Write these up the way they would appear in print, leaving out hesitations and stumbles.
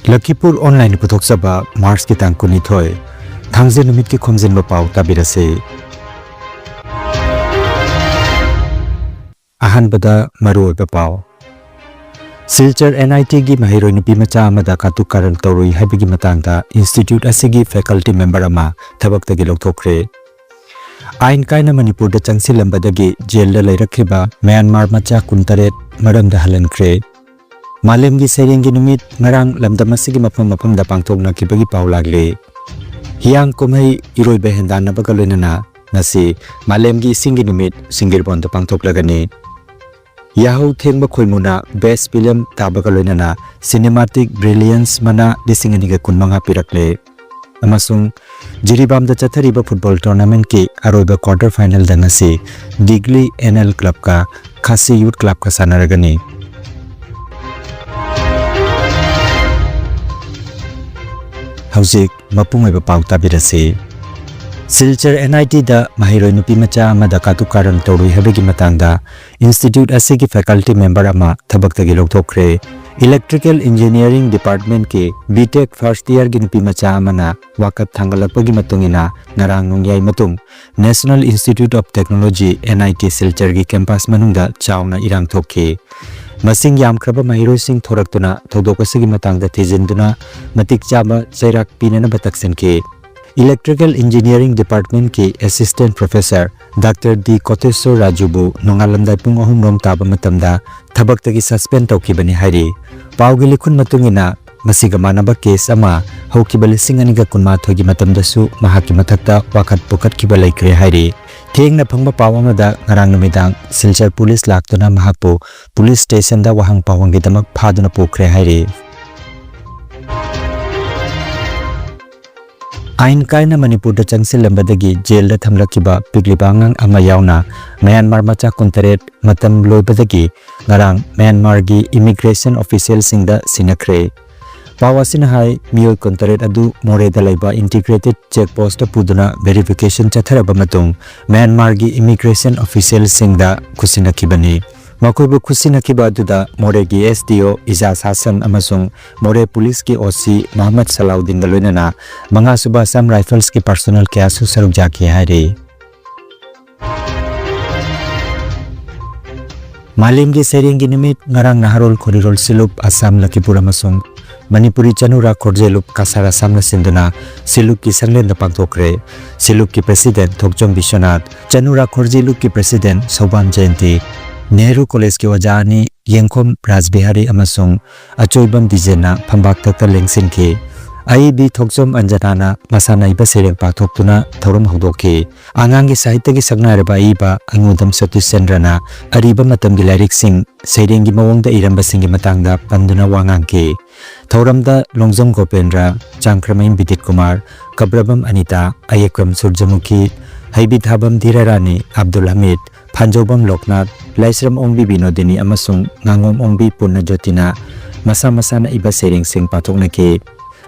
Lakhipuronline puthok saba Mars ki tangkuni thoi thangje numit ki Khomjinba Pao tabirase ahanbada maruoiba Pao silchar NIT gi mahiroi nupi macha amada katu karan torui haibigi matangda institute asigi faculty member ama thabak tagi lokthokre ain kaina manipur da changsilambadagi jail da lairakhiba Myanmar macha kuntaret maram da halankre Malam gi serengi numit ngarang lamdamasigi mapam da pangthokna kibagi pau lagle hiang komai iroi behendan na bagalena nasi malam gi singi numit singir bon da pangthoklagani yahu thengba khoimuna best film tabagalena cinematic brilliance mana disingani ga kunmanga pirakle amasung jiribam da chathariba football tournament ki aroiba quarter final da ngasi digli NL club ka khasi youth club ka sanaragani Hauzik mapungai pau tabirase silchar NIT da mahiroi nupi macha amada katu karan torui habegi matangda institute asigi faculty member ama thabak tagi lokthokre electrical engineering department ke BTech first year gi nupi macha amana wakat thangalapagi matungina narang nongyai matung National Institute of Technology NIT silchar gi campus manungda chauna irang thokhe Masing yam kraba mahiroi sing thoraktuna thodokasigi matangda thijinduna matik chaba chairak pinana bataksen ke Electrical Engineering Department ke Assistant Professor Dr. D. Kotesor Rajubu nongalamdai pung ahum rom taba matamda thabak tagi suspend tawkibani hairi pawgi likhun matungina masiga manaba case ama hokibal singaniga kunma thogi matamdasu mahaki mathakta wakhat pukat kiba laikre hairi thengna phangba pawama da ngarang numidang silchar police laktuna mahakpo police station da wahang pawangi damak phaduna pokre hairi Ain kaina Manipur da changsilambadagi jail da thamlakiba piglibangang ama yauna Myanmar macha kuntaret matam loibadagi ngarang Myanmar gi immigration official singda sinakre Pawasina hai miyoi kuntaret adu more da laiba integrated checkpost puduna verification chatharaba matung Myanmar gi immigration official singda kusinakibani Makoibu kusinaki baduda more gi SDO Ijaz Hassan amasung more police ki OC Muhammad Salahuddin dalunana manga suba Assam Rifles ki personal kaya su saruk jaki haire Malim gi seringi nimit ngarang naharol korirol silup Assam Lakhipur amasung Manipuri chanura korjelup kasara samna sinduna silup ki sanglen da pangthokre silup ki president Thokjom Bishwanath chanura korjelup ki president Soban Jayanti Nehru College ki wajani Yengkhom Rajbihari amasung Achoibam Dijena phambak takta lengsin ke IB Thokjom Anjanana masana iba sereng pathoktuna thorum hodokhe angangi sahitya gi sagnareba iba angudam Satish Chandrana ariba matam gi lyric sing serengi mawongda iramba singi matangda panduna wangangke thoramda Longjong Gopendra Changkramain Bidit Kumar Kabrabam Anita Ayekram Surjamukhi Haibithabam Dhirarani Abdul Hamid Phanjobam Loknath Laisram Ongbi Binodini amasung Ngangom Ongbi Purna Jyotina masa masana iba sereng sing pathoknake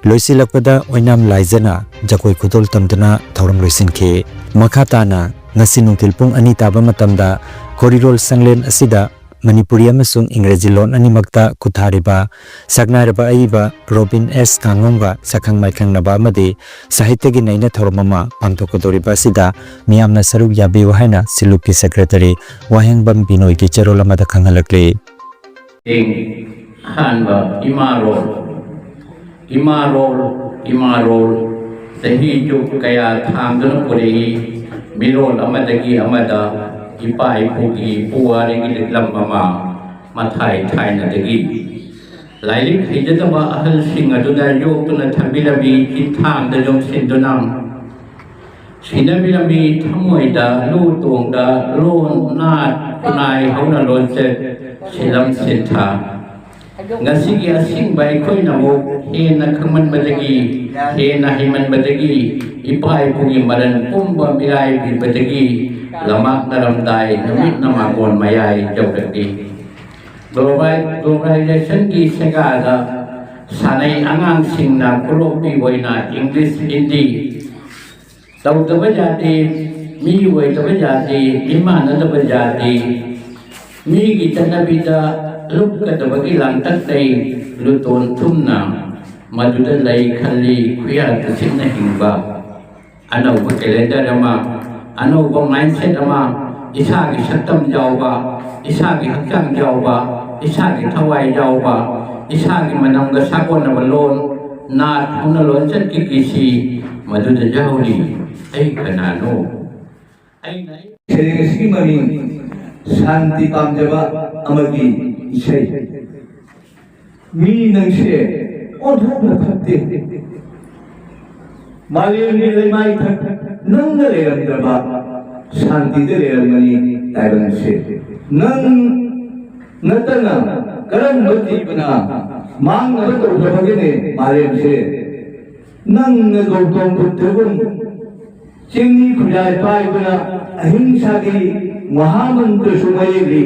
loisilakpada oinam laizana jakoi khudol tamdana thoram loisinke makhatana ngasi nungtil pung ani taba matamda korirol sanglen asida Manipuri amasung Ingreji lon animakta kuthariba sagnaraba aiba Robin S Kangongba sakhang maikang naba amadi sahitya gi naina thormama pangthokodoriba sida miyamna saruk yabi wahaina silup ki secretary Wahengbam Binoi ki charol amada khangalakle hanba imarol sahi juk kaya thamduna puri mirol amadagi amada ipai pugi puaringi lambama mathai thaina dagi lailik hijataba ahal singa duda yokuna thambilabi kithang da jom sindunam sinabilabi thamoida lu tongda lon nat kunai hauna lonse silam sintha ngasigi asing bai khoina mo hena khaman badagi hena himan badagi ipai pugi maran pumba mirai bi badagi lamak naramdai namit namagon mayai jawdati globalization ki segada sanai angang singna kulopi waina English Hindi tawdaba jati mi wai tawdaba jati imana tawdaba jati mi gi tanabida lúc cái tàu cái làng tắc đây lưu tồn thum nào maduda lay khali khuya ta sin na hingba anau ba calendar ama anau ba mindset ama isa gi satam jawba isa gi hakchang jawba isa gi thawai jawba isa gi manam ga sakon na balon na thuna lon chat ki kisi maduda jawli ai kanano ai nai serengsi mami shanti pamjaba amagi isai mi nangse onthok na thakte maliyam ni lemai thak nang na leramdaba shanti de leramani taiban se nang natana karam bati bana mang na to bhagene maliyam se nang na gautam buddhagun chingni khujai pai bana ahimsa ki mahamantra sumayeli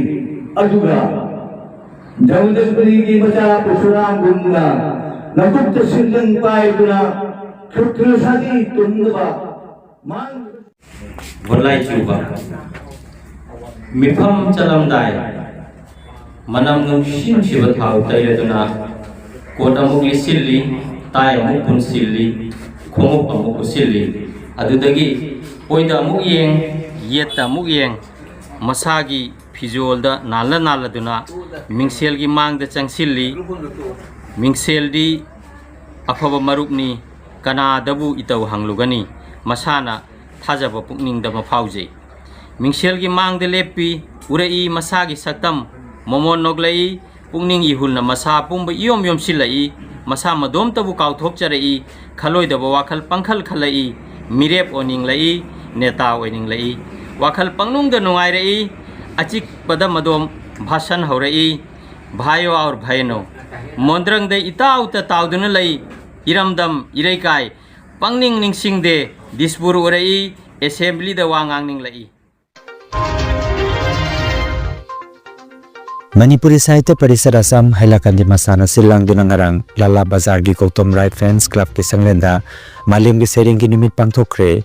aduga Jaudasbari ki baca Persuram guna nakut sindang pai guna khutra sadi tundba man Bolai cuba mifam calam dai manam nung sim sibat hau tay aduna kota mukli silli tay amuk pun silli khomuk amuk silli adudagi oida muk yeng yetta muk yeng masagi Fizolda nala nala duna mingsel gi mang da changsilli mingsel di afaba marupni kana dabu itau hanglugani masana thajaba pukning da maphauji mingsel gi mang de lepi urai masagi saktam momon noglai pukning ihul na masa pumba yom yom silai masa madom tabu kauthok charai khaloi da wakhal pangkhal khalai mirep oning lai neta oning lai wakhal pangnung da nongai rai achik pada madom bhasan haurai bhayo aur bhaino mondrang de itau ta tauduna lai iramdam iraikai pangning ningsing de dispur urai assembly da wangang ning lai Manipuri Sahitya Parisar Assam Hailakandi Masana Silang Dunangarang Lala Bazar gi Gautam Rai Fans Club ke sanglenda malim gi sering gi nimit pangthokre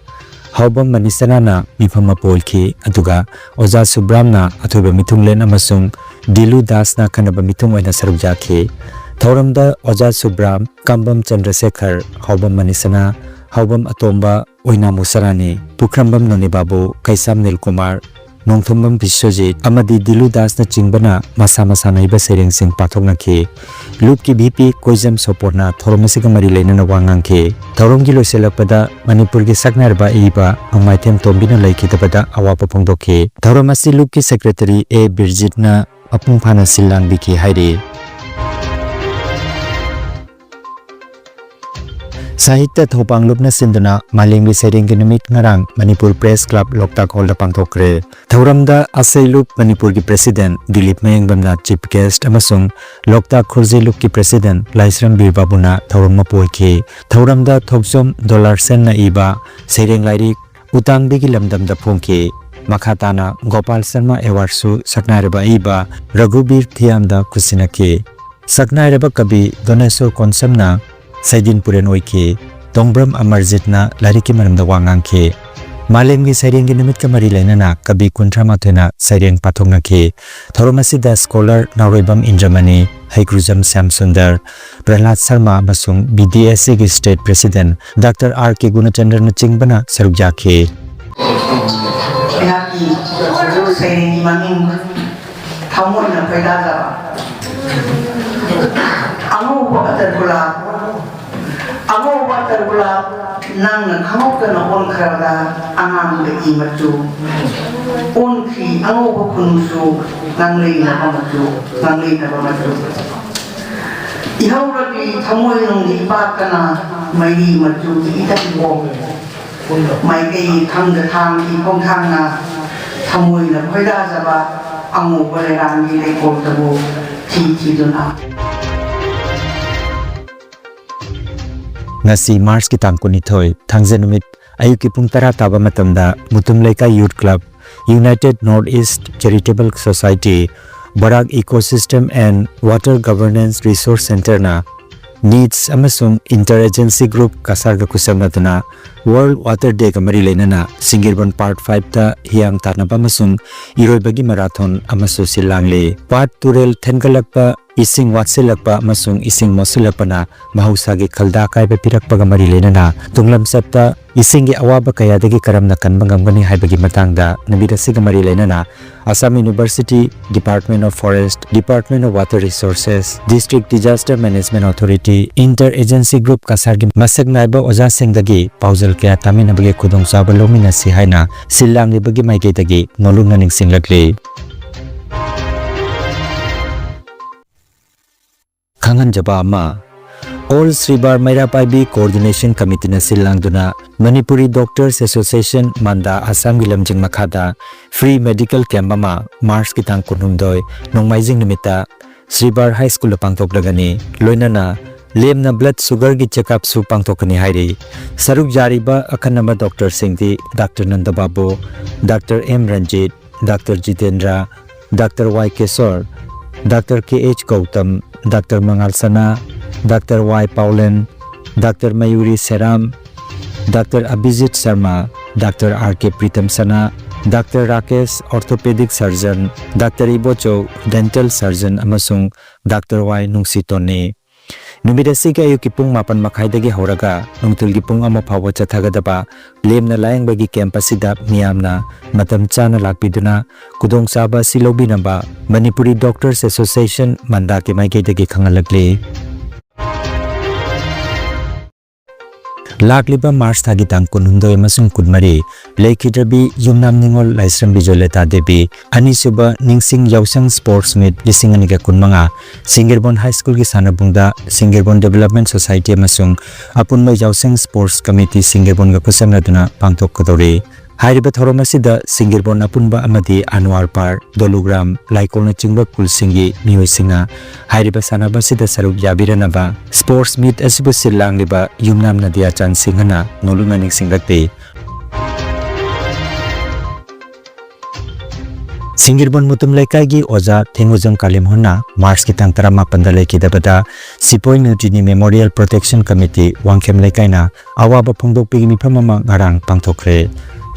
Haubam Manisanana Mifama Polki Aduga Oza Subramna Athuba Mithunglen amasung Dilu Dasna Kanaba Mithung oina sarukjaki Thauramda Oza Subram Kambam Chandrasekhar Haubam Manisana Haubam Atomba oina musarani Pukrambam Nonibabu Kaisam Nilkumar Nongthumbam Biswajit amadi Dilu Dasna Chingbana Masa Masa Naiba Sereng Sing Pathoknaki Loop ki BP Koizam Soporna Thoromasiga Mari Leinana Wangangki Thauramgi Loiselakpada Manipur gi Saknarba Iba Amaitem Tombina Laikitabada Awapa Phongdokki Thauramasi Loop ki Secretary A Birjitna Apungphana Silang Biki Hairi Sahitya Thopang Lupna Sinduna Malingli Sering Ginamit Ngarang Manipur Press Club Loktak Hall Pangthokre Thauramda Asai Loop Manipur ki President Dilip Mayengbamna Chief Guest amasung Loktak Khurji Loop ki President Laisram Birbabuna Thauram Mapolki Thauramda Thokjom Dollar Sen na iba Sereng Lairik Utang Bigi Lamdamda Phongki Makhatana Gopal Sharma Awards Saknareba iba Raghubir Thiamda Kusinaki Saknareba Kabi Donesor Konsamna Saidin Puren Oike Dongbram Amarjitna Lariki Maramda Wangangke Malemgi Saireng Nimit Kamari Lenana Kabi Kuntramathena Saireng Pathongnaki Thoromasida Scholar Naurebam in Germany Haikrujam Samsundar Prahlad Sharma Basung BDSC ki State President Dr. R.K. Gunachandra Chingbana Sarukjaki Yaki Saireng Maning Thamon na Paidaza Amo Patar Gula Amo Patar Gula Nang Hamok na on Karada Anam de Imatu On Ki Amo Kunusu Nang Lei na Pamatu Nang Lei na Pamatu Ihawrati Thamoy nung ipakana May Matu Itati Wong May Kay Thang the Thang Ipong Thang na Thamoy na Paidaza ba Amo Palerangi de Kortabo Ti Duna Ngasi Mars ki tangkunithoi thangjenumit ayuki pung 10 taba matamda Mutumleika Youth Club United Northeast Charitable Society Barak Ecosystem and Water Governance Resource Center na needs amasung interagency group kasar ga kusamnatuna World Water Day ka mari leinana Singirbon Part 5 ta hiang tarnaba amasung iroibagi marathon amasu silangle Part Turel thengalakpa ising watsilakpa amasung ising mosilapana mahusagi khalda kaiba pirakpa ga mari leinana tunglam sapta ising gi awaba kayadagi karamna kanbangambani haibagi matangda nabirasi ga mari leinana Assam University, Department of Forest, Department of Water Resources, District Disaster Management Authority, Interagency Group kasargi masag naiba oja sengdagi pauzal kaya tamin nabagi kudong saba lomina si haina silang ni bagi maigay dagi nolung naning singlagli. Kangan jaba ama All Sribar Mairapaibi Coordination Committee na silang duna Manipuri Doctors Association Manda Assam Gilamjing Makada Free Medical Camp ama Mars kitang kunumdoy nong maizing nimita Sribar High School pangtok lagani loina na lem na blood sugar gi check-up su pangtok ni hairi saruk jari ba akan nama Dr. Singti Dr. Nandababu Dr. M. Ranjit Dr. Jitendra Dr. Y. Kesor Dr. K.H. Gautam Dr. Mangalsana Dr. Y. Paulen, Dr. Mayuri Seram, Dr. Abhijit Sharma, Dr. R.K. Pritam Sana, Dr. Rakesh, Orthopedic Surgeon, Dr. Ibocho, Dental Surgeon, amasung Dr. Y. Nungsitone. Numidasi ka ayo kipung mapan makaidagi horaga, nungtul kipung amo pawa chathagadaba, lem na layang bagi campusida miyam na, matam chana lakpiduna, kudong saba silobi namba, Manipuri Doctors Association, mandaki maigay kangalagli. Lakliba Mars Thagitang Kunundoy Masung Kudmari, Lakhidrabi Yumnam Ningol Laisram Bijoleta Debi, Anisuba Ningsing Yausang Sports Meet Lisinganiga Kunmanga, Singirbon High School Gisanabungda, Singirbon Development Society Masung, Apunma Yausang Sports Committee Singirbon Gakusamraduna, Pangtok Kodori. Hairiba Thoromasida, Singirbon Apunba Amadi, Anwar Par, Dolugram, Laikona Chingba Kulsingi, Miyoisinga, Hairiba Sanabasida Saruk Yabiranaba, Sports Meet Asibu Silang Liba, Yumnam Nadia Chan Singana, Nolumaning Singate. Singirbon Mutum Laikagi Oza, Tenguzang Kalimhona, Mars Kitang Tarama Pandaleki Dabada, Sipoy Nutini Memorial Protection Committee, Wangkem Laikaina, Awaba Pungdok Pigimi Pamama Ngarang Pangtokre.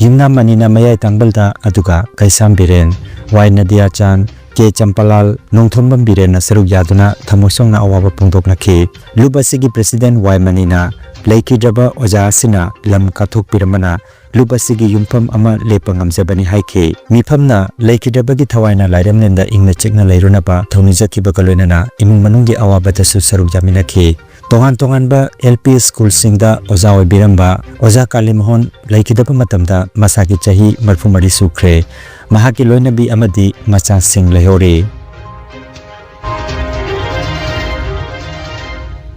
Yumna manina mayay tangbalda aduga kaisam biren Y Nadia Chan K Champalal nongthombam biren na saruk yaduna thamosong na awaba pungtok nakhi lubasigi president Y Manina Lakhidraba oja sina lam kathok piramana lubasigi yumpham ama lepangamjabani haike miphamna Lakhidrabagi thawaina lairamnenda ingna chekna lairunaba thoni jakhiba kaloinana imung manunggi awabata su saruk jaminakhi Tongan ba LP School Singda Oza Biramba Oza Kalimhon Laikidaba Matamda Masaki Chahi Marfumari Sukre Mahaki Loinabi Amadi Macha Singh Lahore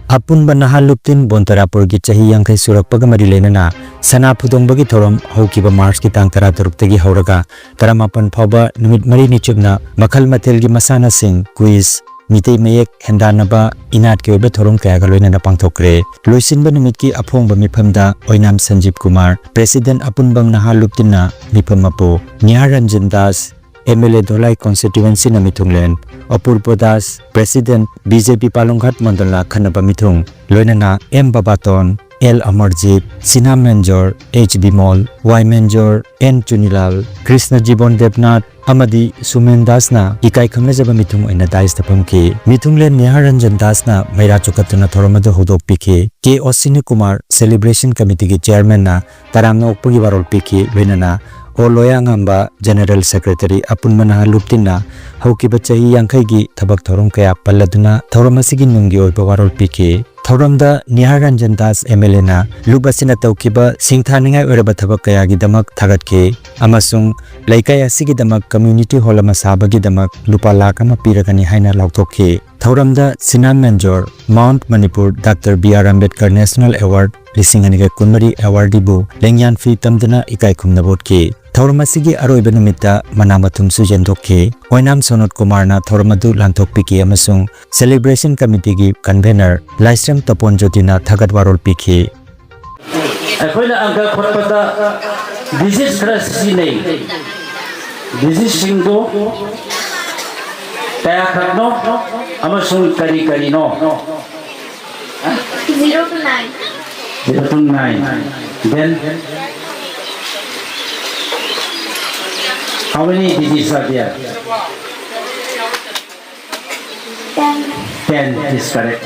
Apun Banahal Bontarapur Gichahi Yankai Surak Pagamari Lenana Sana Pudong Bagi Thorom Hokiba Mars Kitang Tara Turuptagi Horaga Taramapan Paba Numit Marini Chubna Makal Matelgi Masana Singh Quiz Mitei Mayek Hendanaba Inat Kyobe Thorum Kayagaloina na Pangtokre Luisinba Numitki Apong Bamipamda Oinam Sanjeev Kumar President Apunbang Nahaluptina Mipamapo Niharanjan Das MLA Dholai Constituency na Mithunglen Apurbo Das President BJP Palonghat Mandala Khanaba Mithung Loinana M Babaton L Amarjit Sinha Menjor H Bimol Y Menjor N Chunilal Krishna Jibon Devnath Amadi Sumen Dasna Ikai Khanglajaba Mithung Oina Dais Tapamki Mithunglen Niharanjan Dasna Maira Chukatuna Thoramadu Hodok Piki K Osini Kumar Celebration Committee ki Chairman na Taramna Okpugi Warol Piki Loinana O Loya Ngamba General Secretary Apun Manahaluptina Haukiba Chahi Yankaigi Thabak Thorom Kaya Palladuna Thoramasigi Nungi Oiba Warol Piki Thoramda Niharanjan Das MLA na Lubasina Taukiba Singthaningai Oraba Thabak Kayagi Damak Thagatke Amasung Laikai Asigi Damak Community Hall Masabagi Damak Lupa Lakama Piragani Haina Lautokhe Thoramda Sinha Menjor Mount Manipur Dr. B.R. Ambedkar National Award Lisinganiga Kunmari Awardibu Lengyan Fi Tamdana Ikai Kumnabotke Thoramasigi Aroiba Numita Manamatum Sujendokhe Oinam Sonot Kumarna Thoramadu Lantokpiki Amasung Celebration Committee ki Convener Laisram Tapon Jotina Thagat Warol Piki Akoina Angka Khotpata Disease Crisis nei Disease Singdo Kaya Krakno Amasung Kari no 0 to 9. 0 to 9. Then, how many digits are there? 10. 10 is correct.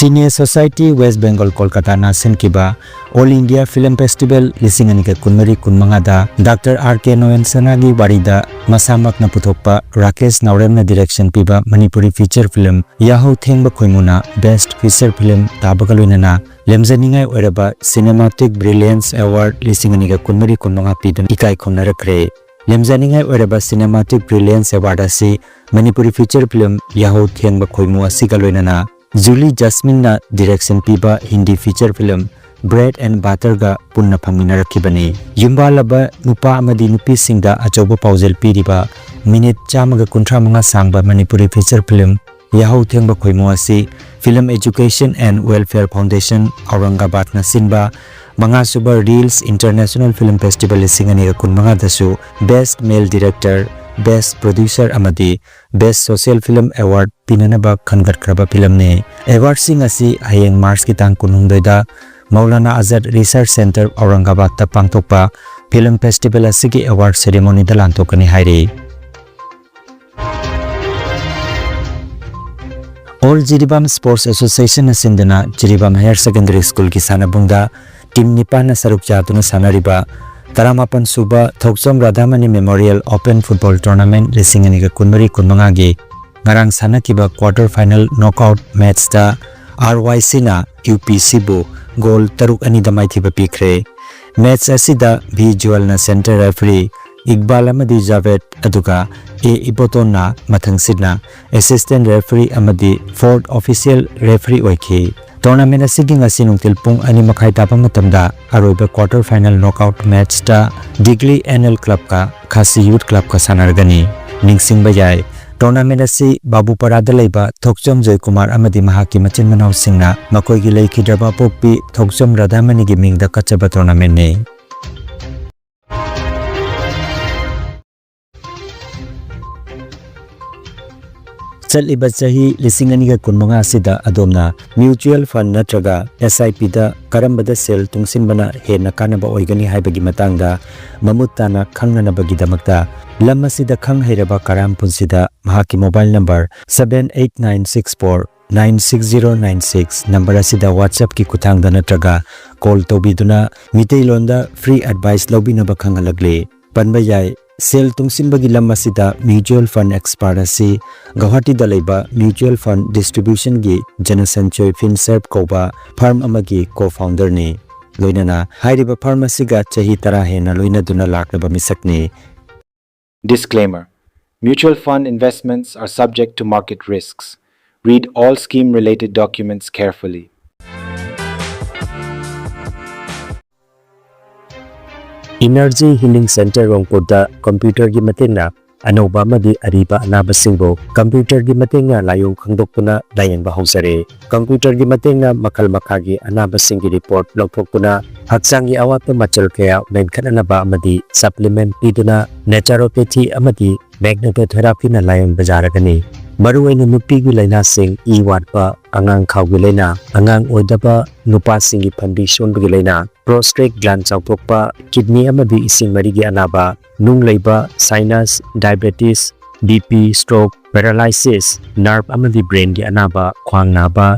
Senior Society West Bengal Kolkata na senkiba All India Film Festival lisinganika kunmari kunmangada Dr. R.K. Noyan Sanagi warida masamak na putokpa Rakesh Naurem na direction piba Manipuri feature film Yaho Thengba Khoimuna Best Feature Film tabakaluinana lemzaningai oiraba Cinematic Brilliance Award lisinganika kunmari kunmanga pidan ikai khomnarakre lemzaningai oiraba Cinematic Brilliance Award asi Manipuri feature film Yaho Thengba Khoimu asigaloinana Julie Jasmine na direction piba Hindi feature film Bread and Butter ga punna phaminarakhibani yumbalaba nupa amadi nupi singda achoba paujel piriba minute chamaga kunthra manga sangba Manipuri feature film Yaho Thengba Khoimu asi Film Education and Welfare Foundation Aurangabad na sinba manga suba Reels International Film Festival lisingani kun manga dasu Best Male Director Best Producer amadi Best Social Film Award pinanaba khangatkraba film ne award sing asi hayeng March ki tang kunungdoida Maulana Azad Research Center Aurangabad ta pangtokpa film festival asigi award ceremony da lantokani haire All Jiribam Sports Association asindana Jiribam Higher Secondary School ki sanabungda team nipan saruk jatuna sanariba Taramapan Suba Thoksom Radhamani Memorial Open Football Tournament lisingani kunmari kunmangagi ngarang sanakiba quarter final knockout match ta RYC na UPC bu goal taruk ani damai thiba pikre match asida visual na center referee Iqbal amadi Javed aduga A Iboton na mathang sidna assistant referee amadi fourth official referee oiki Tournament asigi ngasi nungtil pung ani makhai tapa matamda aroiba quarter final knockout match ta Digli NL Club ka Khasi Youth Club ka sanargani ningsing bayai tournament asi Babu Parada leiba Thokchom Joy Kumar amadi mahaki machin manau singna makoi gi leikidraba pokpi Thokchom Radhamani gi mingda kachaba tournament ne Chaliba chahi lisingani ga kunmanga sida adomna mutual fund natraga SIP da karambada sel tungsinbana hena kanaba oigani haibagi matangda mamutana khangnanabagi damakta lam asida khang hairaba karam punsida mahaki mobile number 78964 96096 number asida WhatsApp ki kuthangda natraga call tobiduna mitei londa free advice lobinaba khangalagle panbayai Sel tungsinbagi lam asida mutual fund expert asi Guwahati da leiba mutual fund distribution gi Janasanchoy Finserv koba firm amagi co-founder ni loinana hairiba firm asiga chahi tara hena loina duna laklaba misakni Disclaimer: Mutual fund investments are subject to market risks. Read all scheme-related documents carefully. Energy Healing Center Rongpoda computer gi matengna anoba madi ariba anaba singbo computer gi matengna layong khangdokpuna layeng ba hausare computer gi matengna makal makhagi anaba singi report lokthokpuna haksangi awatpa machal kaya menkhananaba amadi supplement piduna naturopathy amadi magnetotherapy na layeng bajaragani maruwaina nupi gi laina sing I watpa angang khawgi laina angang oidaba nupa singi phandi shonbagi laina prostate gland chawthokpa kidney amadi ising mari gi anaba nung leiba sinus diabetes BP stroke paralysis nerve amadi brain gi anaba khwang naba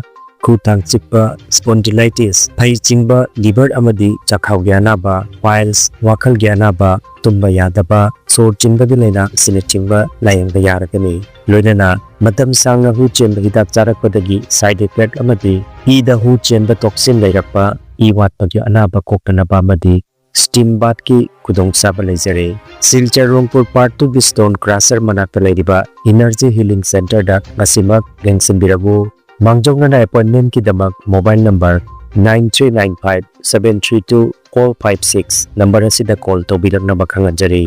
khutang chikpa spondylitis phai chingba liver amadi chakhau gi anaba piles wakhal gi anaba tumba yadaba sor chingba gi laina sine chingba layang da yarakani loinana matam sangna hu chemba hidak charakpadagi side effect amadi ida hu chemba toxin leirakpa I watpa gi anaba koktanaba amadi steam bath ki kudong saba leijare silchar rongpur part 2 stone crusher manakta leiriba energy healing center da ngasimak gengsin birabu mangjongna appointment ki damak mobile number 9395-732-456 number asida call tobirangna bakhanganjari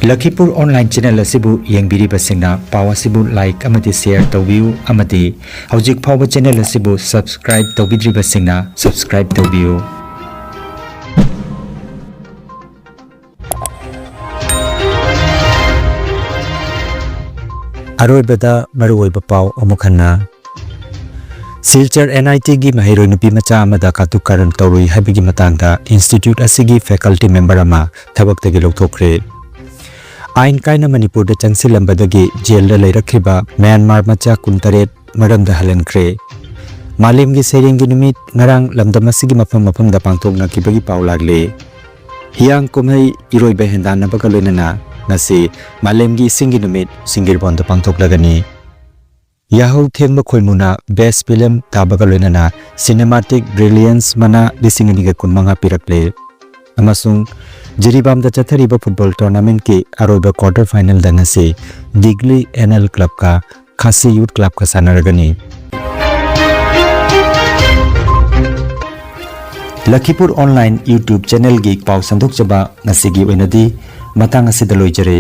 Lakhipur online channel asibu yengbiriba singna pawa sibu like amati share tawbiu amati hojik phawa channel asibu subscribe tawbidriba singna subscribe tawbiu अरोइबदा मरुओइबा pav अमुखन्ना silchar NIT gi mahiroi nupi macha amada katukaran tawrui habigi matangda institute asigi faculty member ama thabak tagi lokthokre ain kaina manipur da changsilambadagi jail da leirakhiba myanmar macha kuntaret maramda halankre malim gi sering gi numit ngarang lamdam asigi mafam da pangthokna kibagi paw lagle hiang komai iroi ba hendana bagaloinana nasi malim gi singi numit singir bonda pangthoklagani Yahoo Thengba Khoimuna Best Film Tabagaloinana Cinematic Brilliance Mana Lisinginiga Kunmanga Pirakle Amasung Jiribam da Chathariba Football Tournament ki Aroiba Quarter Final Danase Digli NL Club ka Khasi Youth Club ka Sanaragani Lakhipur Online YouTube channel gi Pau Sandok Chaba Nasigi Wenadi Matang Asidaloi Jare